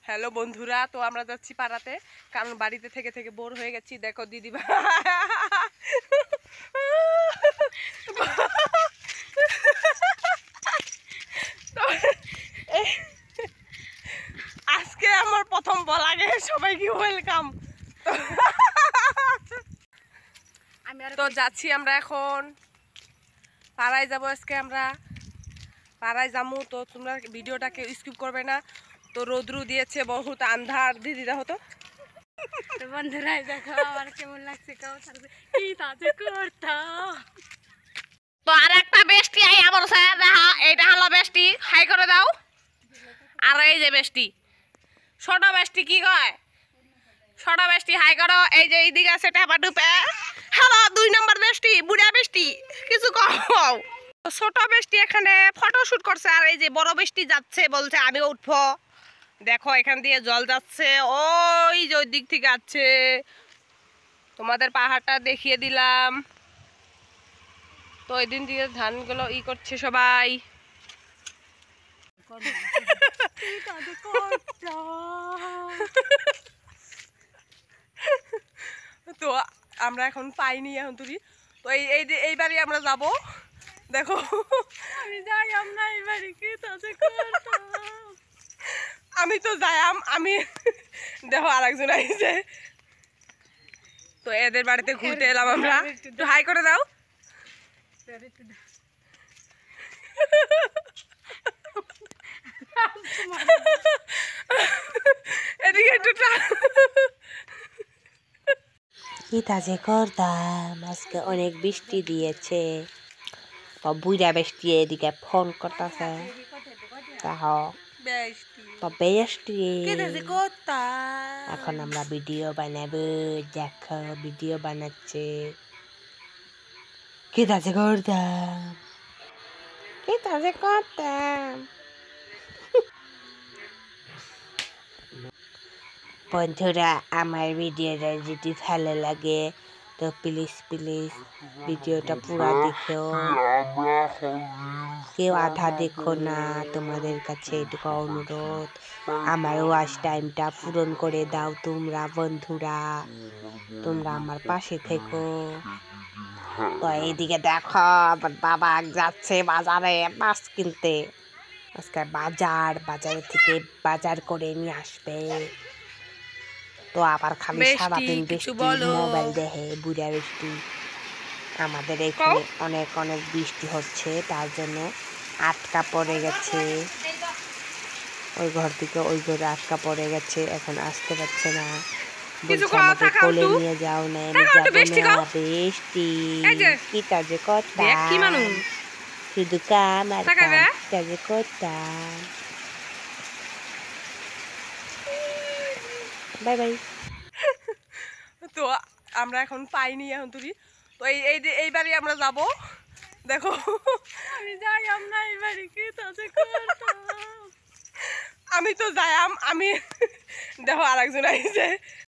Hello বন্ধুরা, তো আমরা যাচ্ছি পাড়াতে, কারণ বাড়িতে থেকে থেকে বোর হয়ে গেছি। দেখো দিদিবা আজকে আমার প্রথম বল, আগে সবাইকে ওয়েলকাম। তো যাচ্ছি আমরা এখন পাড়ায় যাবো। আজকে আমরা পাড়ায় যাবো, তো তোমরা ভিডিওটাকে স্কিপ করবে না। তো রোদ্রু দিয়েছে, বহুত আন্ধার। দিদিরা হতো তো বন্ধুরা দেখো আমার কেমন লাগছে, কি তাজে করতাম। তো আর একটা বেষ্টি আই আমার সাথে দেখা, এইটা হলো বেষ্টি, হাই করে দাও। আর এই যে বেষ্টি, ছোট বেষ্টি কি কয়, ছোট বেষ্টি হাই করো। এই যে এইদিকে আছে টেপা ডুপে। হ্যালো 2 নম্বর বেষ্টি, বুড়া বেষ্টি, কিছু কও। ছোট বেষ্টি এখানে ফটোশুট করছে, আর এই যে বড় বেষ্টি যাচ্ছে, বলছে আমি উঠবো। দেখো এখান দিয়ে জল যাচ্ছে, ওই যে ওই দিক থেকে আছে। তোমাদের পাহাড়টা দেখিয়ে দিলাম। তো ওই দিন দিয়ে ধানগুলো করছে সবাই। তো আমরা এখন পাইনি, এখন তুই তো এইবারই আমরা যাব। দেখো আমি যাই আমরা এইবারে কি তাজে করতাম। আমি তো যাইম, আমি দেখো আরেকজন আইছে। তো এদের বাড়িতে ঘুরতে এলাম আমরা। একটু হাই করে দাও। এদিকে একটু কি তাজে করতাম। আজকে অনেক বৃষ্টি দিয়েছে, তো বুড়া বৃষ্টি এদিকে ফোন করতেছে। তাহ তো বৃষ্টি এখন আমরা ভিডিও বানাবো। দেখো ভিডিও বানাচ্ছে। কি তাজে করতাম, কি তাজে করতাম। বন্ধুরা আমার ভিডিওটা যদি ভালো লাগে তো প্লিজ প্লিজ ভিডিওটা পুরো দেখো, কেউ আধা দেখো না। তোমাদের কাছে এটুকু অনুরোধ, আমার ওয়াচ টাইমটা পূরণ করে দাও তোমরা বন্ধুরা, তোমরা আমার পাশে থেকো। তো এইদিকে দেখো আমার বাবা যাচ্ছে বাজারে মাছ কিনতে। আজকে বাজার থেকে বাজার করে নিয়ে আসবে। তো আবার খালি সারাদিন বৃষ্টি, মোবাইল দেখে বুড়া বৃষ্টি। আমাদের এখানে অনেক অনেক বৃষ্টি হচ্ছে, তার জন্য আটকা পড়ে গেছে। ওই ঘর থেকে ওই ঘরে আটকা পড়ে গেছে, এখন আসতে পারছে না। বলছে আমাকে কোলে নিয়ে যাও না, আমি যাবো না। বৃষ্টি কি তাজে করতাম, শুধু কাম আর কাম, তাজে করতাম। Bye bye. তো আমরা এখন পাইনি, এখন তুই তো এইবারই আমরা যাব। দেখো আমি যাই আমরা এইবারে কি তাজে করতাম। আমি তো যাইম, আমি দেখো আরেকজন আইছে।